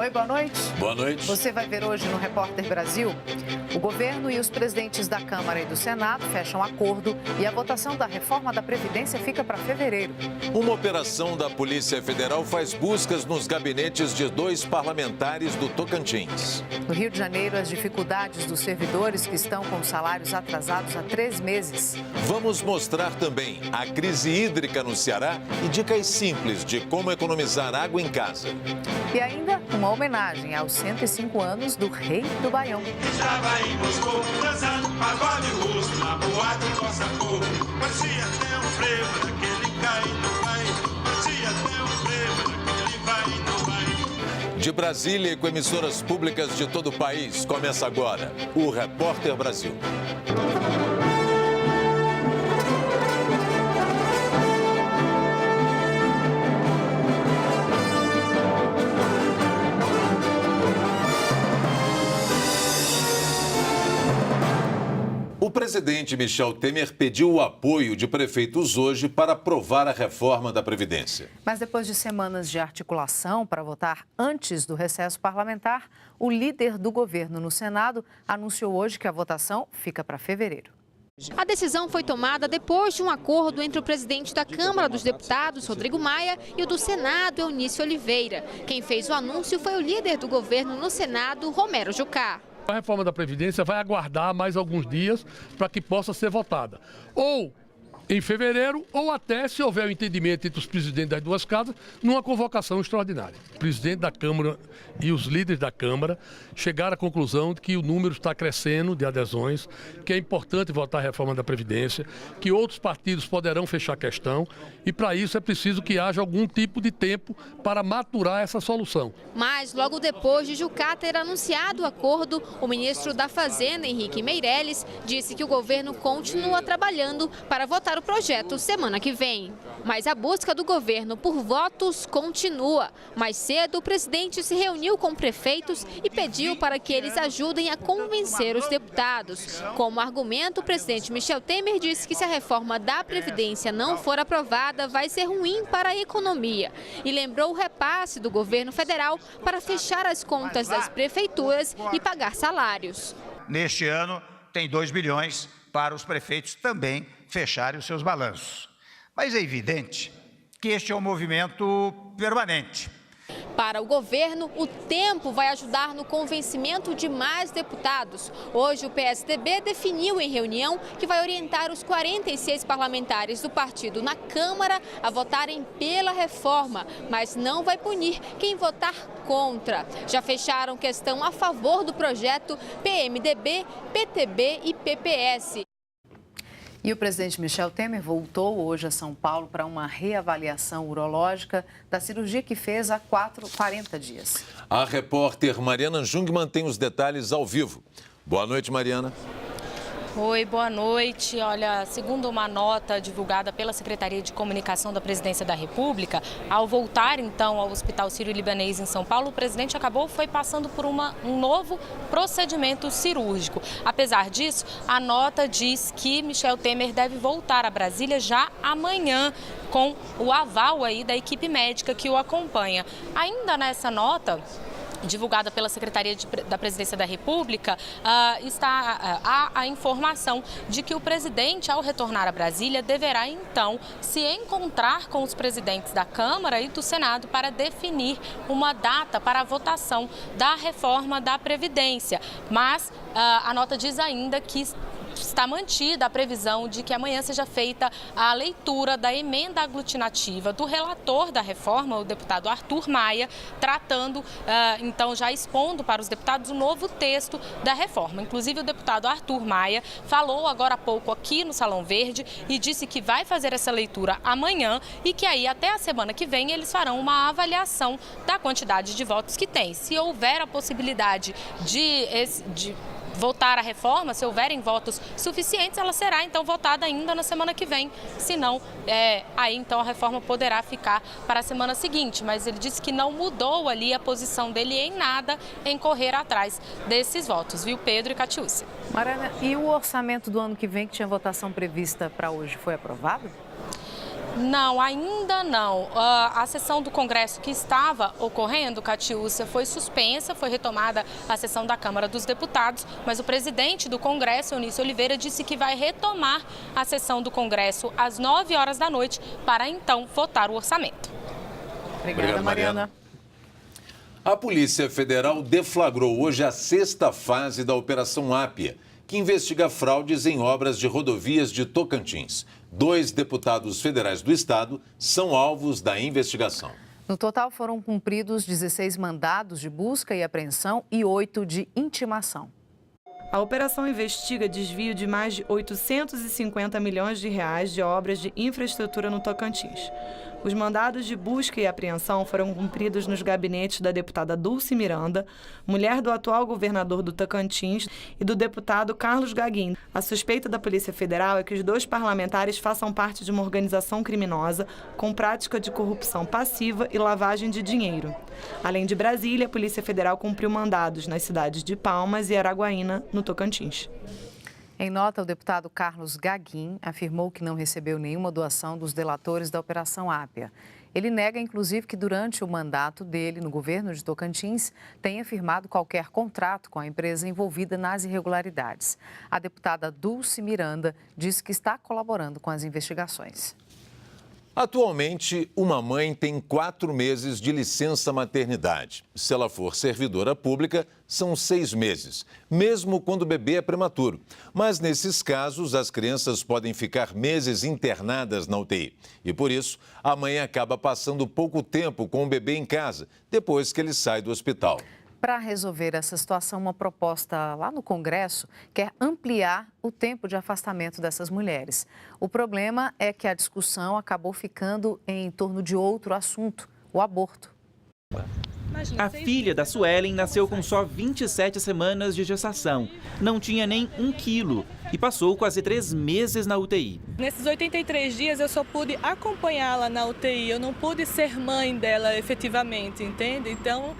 Oi, boa noite. Boa noite. Você vai ver hoje no Repórter Brasil. O governo e os presidentes da Câmara e do Senado fecham acordo e a votação da reforma da Previdência fica para fevereiro. Uma operação da Polícia Federal faz buscas nos gabinetes de 2 parlamentares do Tocantins. No Rio de Janeiro, as dificuldades dos servidores que estão com salários atrasados há 3 meses. Vamos mostrar também a crise hídrica no Ceará e dicas simples de como economizar água em casa. E ainda uma homenagem aos 105 anos do Rei do Baião. Estava em Moscou, dançando pagode russo, na boate Costa Fogo. Parecia até um frevo, daquele cai e não vai. Parecia até um frevo, daquele vai e não vai. De Brasília e com emissoras públicas de todo o país, começa agora o Repórter Brasil. O presidente Michel Temer pediu o apoio de prefeitos hoje para aprovar a reforma da Previdência. Mas depois de semanas de articulação para votar antes do recesso parlamentar, o líder do governo no Senado anunciou hoje que a votação fica para fevereiro. A decisão foi tomada depois de um acordo entre o presidente da Câmara dos Deputados, Rodrigo Maia, e o do Senado, Eunício Oliveira. Quem fez o anúncio foi o líder do governo no Senado, Romero Jucá. A reforma da Previdência vai aguardar mais alguns dias para que possa ser votada. Ou em fevereiro, ou até, se houver o entendimento entre os presidentes das duas casas, numa convocação extraordinária. O presidente da Câmara e os líderes da Câmara chegaram à conclusão de que o número está crescendo de adesões, que é importante votar a reforma da Previdência, que outros partidos poderão fechar a questão e, para isso, é preciso que haja algum tipo de tempo para maturar essa solução. Mas, logo depois de Jucá ter anunciado o acordo, o ministro da Fazenda, Henrique Meirelles, disse que o governo continua trabalhando para votar o projeto semana que vem. Mas a busca do governo por votos continua. Mais cedo, o presidente se reuniu com prefeitos e pediu para que eles ajudem a convencer os deputados. Como argumento, o presidente Michel Temer disse que se a reforma da Previdência não for aprovada, vai ser ruim para a economia. E lembrou o repasse do governo federal para fechar as contas das prefeituras e pagar salários. Neste ano, tem 2 bilhões para os prefeitos também fecharem os seus balanços. Mas é evidente que este é um movimento permanente. Para o governo, o tempo vai ajudar no convencimento de mais deputados. Hoje, o PSDB definiu em reunião que vai orientar os 46 parlamentares do partido na Câmara a votarem pela reforma, mas não vai punir quem votar contra. Já fecharam questão a favor do projeto PMDB, PTB e PPS. E o presidente Michel Temer voltou hoje a São Paulo para uma reavaliação urológica da cirurgia que fez há 40 dias. A repórter Mariana Jung mantém os detalhes ao vivo. Boa noite, Mariana. Oi, boa noite. Olha, segundo uma nota divulgada pela Secretaria de Comunicação da Presidência da República, ao voltar então ao Hospital Sírio-Libanês em São Paulo, o presidente foi passando por um novo procedimento cirúrgico. Apesar disso, a nota diz que Michel Temer deve voltar a Brasília já amanhã, com o aval aí da equipe médica que o acompanha. Ainda nessa nota divulgada pela Secretaria da Presidência da República, há a informação de que o presidente, ao retornar a Brasília, deverá então se encontrar com os presidentes da Câmara e do Senado para definir uma data para a votação da reforma da Previdência. Mas a nota diz ainda que está mantida a previsão de que amanhã seja feita a leitura da emenda aglutinativa do relator da reforma, o deputado Arthur Maia, tratando, então já expondo para os deputados o novo texto da reforma. Inclusive, o deputado Arthur Maia falou agora há pouco aqui no Salão Verde e disse que vai fazer essa leitura amanhã e que aí até a semana que vem eles farão uma avaliação da quantidade de votos que tem. Se houver a possibilidade de votar a reforma, se houverem votos suficientes, ela será então votada ainda na semana que vem. Se não, aí então a reforma poderá ficar para a semana seguinte. Mas ele disse que não mudou ali a posição dele em nada em correr atrás desses votos, viu, Pedro e Catiúcia? Mariana, e o orçamento do ano que vem, que tinha votação prevista para hoje, foi aprovado? Não, ainda não. A sessão do Congresso que estava ocorrendo, Catiúcia, foi suspensa, foi retomada a sessão da Câmara dos Deputados, mas o presidente do Congresso, Eunício Oliveira, disse que vai retomar a sessão do Congresso às 9 horas da noite para então votar o orçamento. Obrigada, Mariana. A Polícia Federal deflagrou hoje a 6ª fase da Operação Ápia, que investiga fraudes em obras de rodovias de Tocantins. 2 deputados federais do estado são alvos da investigação. No total, foram cumpridos 16 mandados de busca e apreensão e 8 de intimação. A operação investiga desvio de mais de 850 milhões de reais de obras de infraestrutura no Tocantins. Os mandados de busca e apreensão foram cumpridos nos gabinetes da deputada Dulce Miranda, mulher do atual governador do Tocantins, e do deputado Carlos Gaguin. A suspeita da Polícia Federal é que os 2 parlamentares façam parte de uma organização criminosa com prática de corrupção passiva e lavagem de dinheiro. Além de Brasília, a Polícia Federal cumpriu mandados nas cidades de Palmas e Araguaína, no Tocantins. Em nota, o deputado Carlos Gaguin afirmou que não recebeu nenhuma doação dos delatores da Operação Ápia. Ele nega, inclusive, que durante o mandato dele no governo de Tocantins tenha firmado qualquer contrato com a empresa envolvida nas irregularidades. A deputada Dulce Miranda disse que está colaborando com as investigações. Atualmente, uma mãe tem 4 meses de licença maternidade. Se ela for servidora pública, são 6 meses, mesmo quando o bebê é prematuro. Mas, nesses casos, as crianças podem ficar meses internadas na UTI. E, por isso, a mãe acaba passando pouco tempo com o bebê em casa, depois que ele sai do hospital. Para resolver essa situação, uma proposta lá no Congresso quer ampliar o tempo de afastamento dessas mulheres. O problema é que a discussão acabou ficando em torno de outro assunto, o aborto. A filha da Suelen nasceu com só 27 semanas de gestação. Não tinha nem 1 quilo e passou quase 3 meses na UTI. Nesses 83 dias eu só pude acompanhá-la na UTI, eu não pude ser mãe dela efetivamente, entende? Então,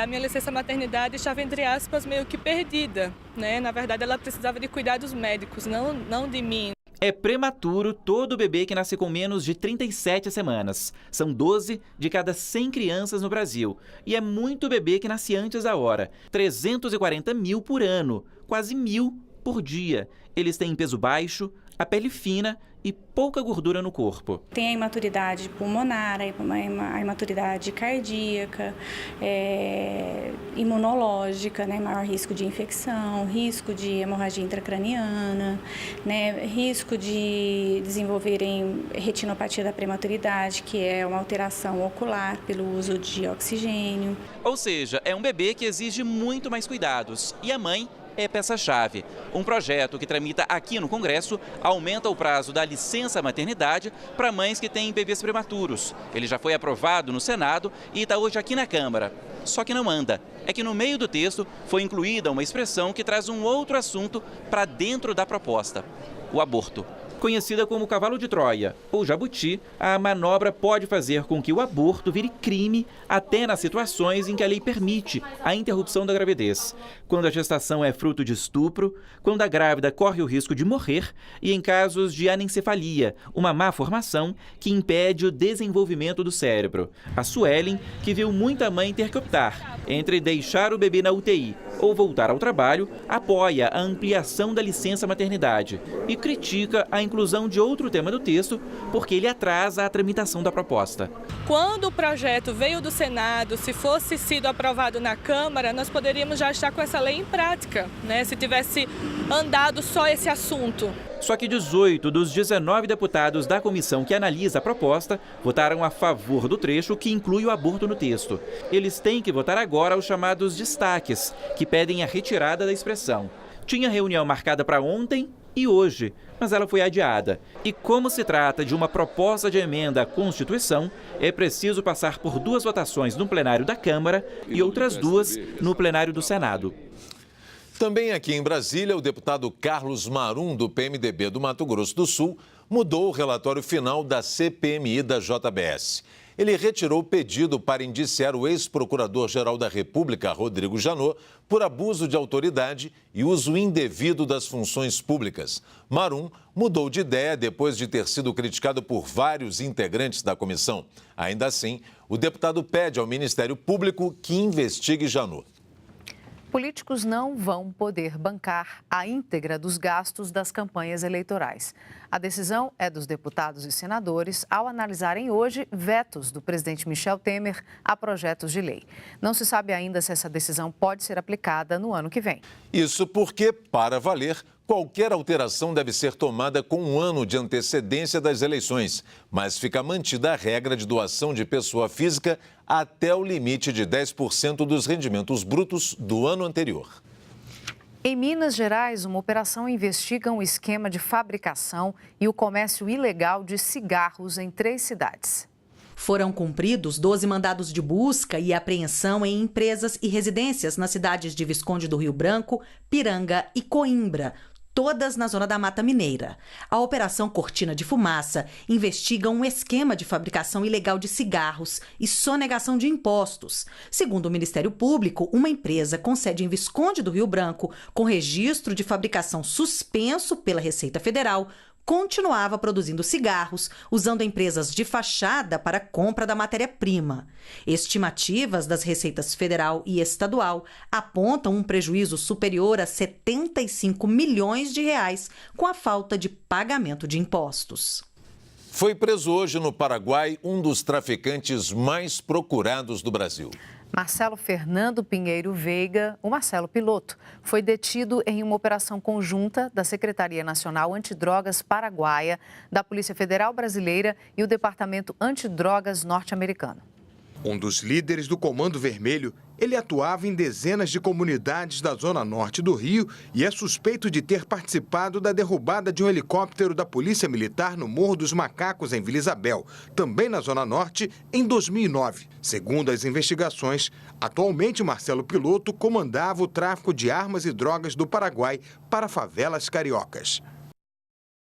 a minha licença maternidade estava, entre aspas, meio que perdida, né? Na verdade, ela precisava de cuidados médicos, não de mim. É prematuro todo bebê que nasce com menos de 37 semanas. São 12 de cada 100 crianças no Brasil. E é muito bebê que nasce antes da hora. 340 mil por ano, quase 1.000 por dia. Eles têm peso baixo, a pele fina e pouca gordura no corpo. Tem a imaturidade pulmonar, a imaturidade cardíaca, imunológica, né, maior risco de infecção, risco de hemorragia intracraniana, né, risco de desenvolverem retinopatia da prematuridade, que é uma alteração ocular pelo uso de oxigênio. Ou seja, é um bebê que exige muito mais cuidados e a mãe é peça-chave. Um projeto que tramita aqui no Congresso aumenta o prazo da licença maternidade para mães que têm bebês prematuros. Ele já foi aprovado no Senado e está hoje aqui na Câmara. Só que não anda. É que no meio do texto foi incluída uma expressão que traz um outro assunto para dentro da proposta: o aborto. Conhecida como cavalo de Troia ou jabuti, a manobra pode fazer com que o aborto vire crime até nas situações em que a lei permite a interrupção da gravidez. Quando a gestação é fruto de estupro, quando a grávida corre o risco de morrer e em casos de anencefalia, uma má formação que impede o desenvolvimento do cérebro. A Suelen, que viu muita mãe ter que optar entre deixar o bebê na UTI ou voltar ao trabalho, apoia a ampliação da licença maternidade e critica a inclusão de outro tema do texto porque ele atrasa a tramitação da proposta. Quando o projeto veio do Senado, se fosse sido aprovado na Câmara, nós poderíamos já estar com essa lei em prática, né? Se tivesse andado só esse assunto. Só que 18 dos 19 deputados da comissão que analisa a proposta votaram a favor do trecho que inclui o aborto no texto. Eles têm que votar agora os chamados destaques, que pedem a retirada da expressão. Tinha reunião marcada para ontem e hoje, mas ela foi adiada. E como se trata de uma proposta de emenda à Constituição, é preciso passar por 2 votações no plenário da Câmara e outras 2 no plenário do Senado. Também aqui em Brasília, o deputado Carlos Marum, do PMDB do Mato Grosso do Sul, mudou o relatório final da CPMI da JBS. ele retirou o pedido para indiciar o ex-procurador-geral da República, Rodrigo Janot, por abuso de autoridade e uso indevido das funções públicas. Marum mudou de ideia depois de ter sido criticado por vários integrantes da comissão. Ainda assim, o deputado pede ao Ministério Público que investigue Janot. Políticos não vão poder bancar a íntegra dos gastos das campanhas eleitorais. A decisão é dos deputados e senadores ao analisarem hoje vetos do presidente Michel Temer a projetos de lei. Não se sabe ainda se essa decisão pode ser aplicada no ano que vem. Isso porque, para valer, qualquer alteração deve ser tomada com um ano de antecedência das eleições, mas fica mantida a regra de doação de pessoa física até o limite de 10% dos rendimentos brutos do ano anterior. Em Minas Gerais, uma operação investiga um esquema de fabricação e o comércio ilegal de cigarros em 3 cidades. Foram cumpridos 12 mandados de busca e apreensão em empresas e residências nas cidades de Visconde do Rio Branco, Piranga e Coimbra, todas na zona da Mata Mineira. A Operação Cortina de Fumaça investiga um esquema de fabricação ilegal de cigarros e sonegação de impostos. Segundo o Ministério Público, uma empresa com sede em Visconde do Rio Branco, com registro de fabricação suspenso pela Receita Federal, continuava produzindo cigarros, usando empresas de fachada para a compra da matéria-prima. Estimativas das receitas federal e estadual apontam um prejuízo superior a 75 milhões de reais com a falta de pagamento de impostos. Foi preso hoje no Paraguai um dos traficantes mais procurados do Brasil. Marcelo Fernando Pinheiro Veiga, o Marcelo Piloto, foi detido em uma operação conjunta da Secretaria Nacional Antidrogas Paraguaia, da Polícia Federal Brasileira e o Departamento Antidrogas norte-americano. Um dos líderes do Comando Vermelho, ele atuava em dezenas de comunidades da zona norte do Rio e é suspeito de ter participado da derrubada de um helicóptero da Polícia Militar no Morro dos Macacos, em Vila Isabel, também na zona norte, em 2009. Segundo as investigações, atualmente Marcelo Piloto comandava o tráfico de armas e drogas do Paraguai para favelas cariocas.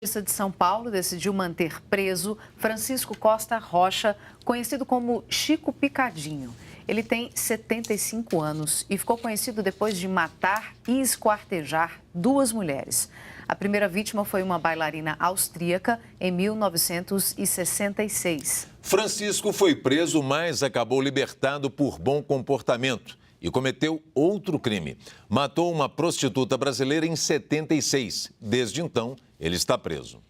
A Justiça de São Paulo decidiu manter preso Francisco Costa Rocha, conhecido como Chico Picadinho. Ele tem 75 anos e ficou conhecido depois de matar e esquartejar 2 mulheres. A primeira vítima foi uma bailarina austríaca em 1966. Francisco foi preso, mas acabou libertado por bom comportamento e cometeu outro crime. Matou uma prostituta brasileira em 76. Desde então, ele está preso.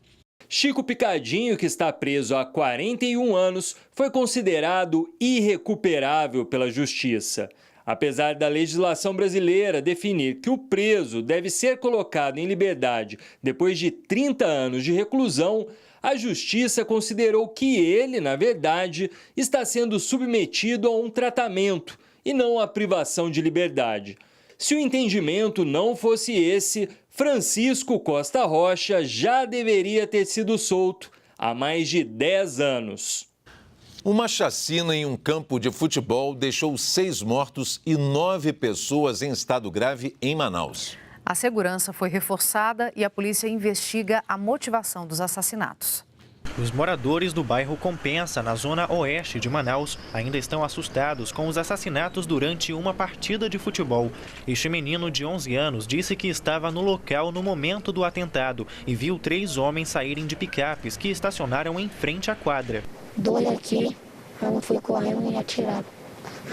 Chico Picadinho, que está preso há 41 anos, foi considerado irrecuperável pela Justiça. Apesar da legislação brasileira definir que o preso deve ser colocado em liberdade depois de 30 anos de reclusão, a Justiça considerou que ele, na verdade, está sendo submetido a um tratamento e não a privação de liberdade. Se o entendimento não fosse esse, Francisco Costa Rocha já deveria ter sido solto há mais de 10 anos. Uma chacina em um campo de futebol deixou 6 mortos e 9 pessoas em estado grave em Manaus. A segurança foi reforçada e a polícia investiga a motivação dos assassinatos. Os moradores do bairro Compensa, na zona oeste de Manaus, ainda estão assustados com os assassinatos durante uma partida de futebol. Este menino de 11 anos disse que estava no local no momento do atentado e viu 3 homens saírem de picapes que estacionaram em frente à quadra. 2 aqui, eu fui correndo e atiraram.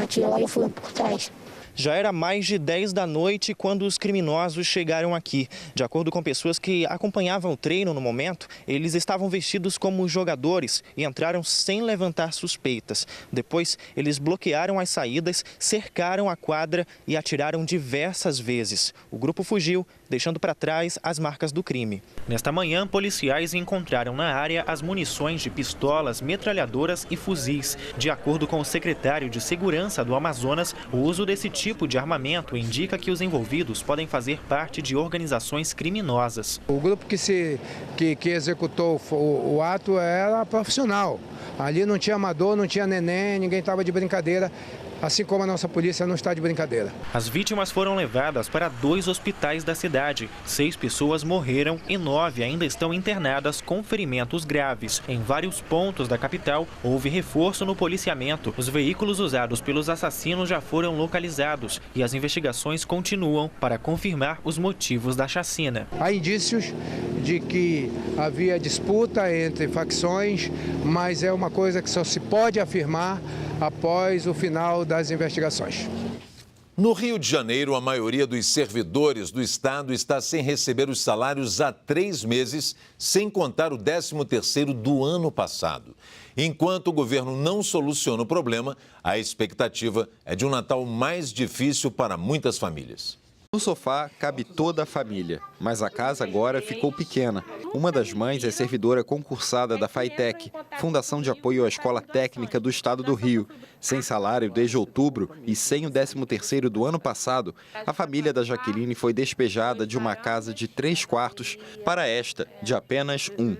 Atirou e eu fui por trás. Já era mais de 10 da noite quando os criminosos chegaram aqui. De acordo com pessoas que acompanhavam o treino no momento, eles estavam vestidos como jogadores e entraram sem levantar suspeitas. Depois, eles bloquearam as saídas, cercaram a quadra e atiraram diversas vezes. O grupo fugiu, deixando para trás as marcas do crime. Nesta manhã, policiais encontraram na área as munições de pistolas, metralhadoras e fuzis. De acordo com o secretário de Segurança do Amazonas, o uso desse tipo de armamento indica que os envolvidos podem fazer parte de organizações criminosas. O grupo que executou o ato era profissional. Ali não tinha amador, não tinha neném, ninguém estava de brincadeira. assim como a nossa polícia não está de brincadeira. As vítimas foram levadas para 2 hospitais da cidade. 6 pessoas morreram e 9 ainda estão internadas com ferimentos graves. Em vários pontos da capital, houve reforço no policiamento. Os veículos usados pelos assassinos já foram localizados e as investigações continuam para confirmar os motivos da chacina. Há indícios de que havia disputa entre facções, mas é uma coisa que só se pode afirmar após o final das investigações. No Rio de Janeiro, a maioria dos servidores do Estado está sem receber os salários há 3 meses, sem contar o 13º do ano passado. Enquanto o governo não soluciona o problema, a expectativa é de um Natal mais difícil para muitas famílias. No sofá cabe toda a família, mas a casa agora ficou pequena. Uma das mães é servidora concursada da FATEC, Fundação de Apoio à Escola Técnica do Estado do Rio. Sem salário desde outubro e sem o 13º do ano passado, a família da Jaqueline foi despejada de uma casa de 3 quartos para esta, de apenas 1.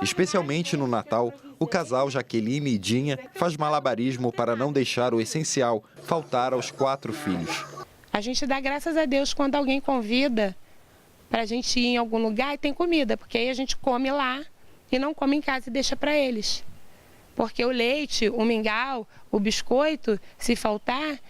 Especialmente no Natal, o casal Jaqueline e Dinha faz malabarismo para não deixar o essencial faltar aos 4 filhos. A gente dá graças a Deus quando alguém convida para a gente ir em algum lugar e tem comida, porque aí a gente come lá e não come em casa e deixa para eles. Porque o leite, o mingau, o biscoito, se faltar,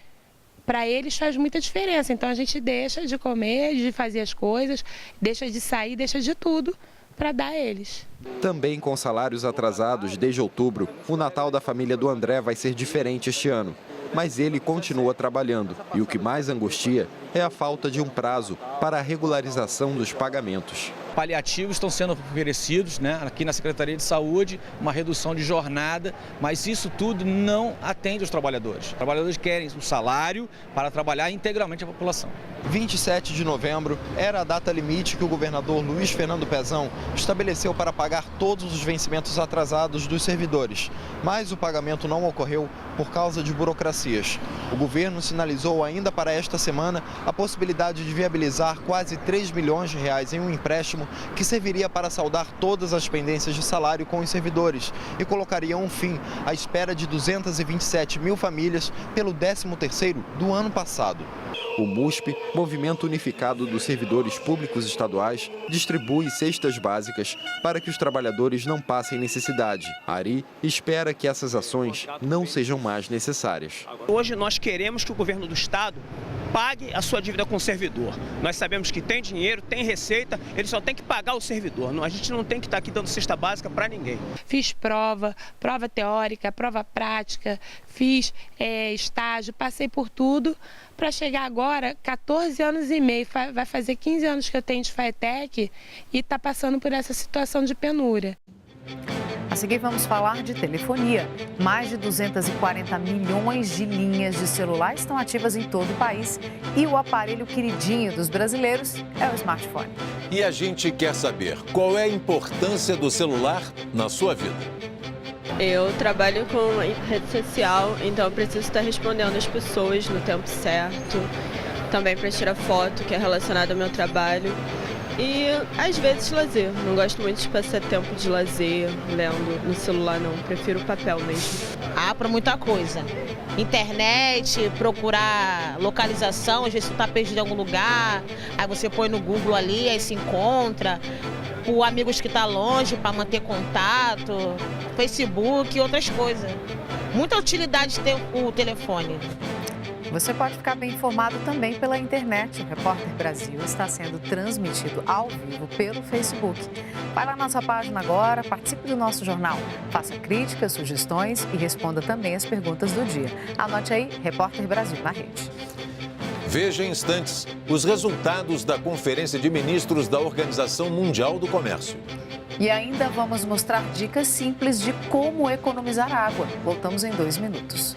para eles faz muita diferença. Então a gente deixa de comer, de fazer as coisas, deixa de sair, deixa de tudo para dar a eles. Também com salários atrasados desde outubro, o Natal da família do André vai ser diferente este ano. Mas ele continua trabalhando e o que mais angustia é a falta de um prazo para a regularização dos pagamentos. Paliativos estão sendo oferecidos, aqui na Secretaria de Saúde, uma redução de jornada, mas isso tudo não atende os trabalhadores. Os trabalhadores querem o salário para trabalhar integralmente a população. 27 de novembro era a data limite que o governador Luiz Fernando Pezão estabeleceu para pagar todos os vencimentos atrasados dos servidores, mas o pagamento não ocorreu por causa de burocracias. O governo sinalizou ainda para esta semana a possibilidade de viabilizar quase 3 milhões de reais em um empréstimo que serviria para saldar todas as pendências de salário com os servidores e colocaria um fim à espera de 227 mil famílias pelo 13º do ano passado. O MUSP, Movimento Unificado dos Servidores Públicos Estaduais, distribui cestas básicas para que os trabalhadores não passem necessidade. Ari espera que essas ações não sejam mais necessárias. Hoje nós queremos que o governo do Estado pague a sua dívida com o servidor. Nós sabemos que tem dinheiro, tem receita, ele só tem que pagar o servidor. A gente não tem que estar aqui dando cesta básica para ninguém. Fiz prova teórica, prova prática, fiz estágio, passei por tudo para chegar agora, 14 anos e meio, vai fazer 15 anos que eu tenho de FATEC e está passando por essa situação de penúria. A seguir vamos falar de telefonia. Mais de 240 milhões de linhas de celular estão ativas em todo o país e o aparelho queridinho dos brasileiros é o smartphone. E a gente quer saber qual é a importância do celular na sua vida. Eu trabalho com rede social, então eu preciso estar respondendo as pessoas no tempo certo, também para tirar foto, que é relacionado ao meu trabalho. E às vezes lazer, não gosto muito de passar tempo de lazer lendo no celular não, prefiro o papel mesmo. Para muita coisa, internet, procurar localização, às vezes você está perdido em algum lugar, aí você põe no Google ali, aí se encontra, por amigos que estão longe para manter contato, Facebook e outras coisas. Muita utilidade tem o telefone. Você pode ficar bem informado também pela internet. O Repórter Brasil está sendo transmitido ao vivo pelo Facebook. Vai lá na nossa página agora, participe do nosso jornal. Faça críticas, sugestões e responda também as perguntas do dia. Anote aí, Repórter Brasil na rede. Veja em instantes os resultados da Conferência de Ministros da Organização Mundial do Comércio. E ainda vamos mostrar dicas simples de como economizar água. Voltamos em 2 minutos.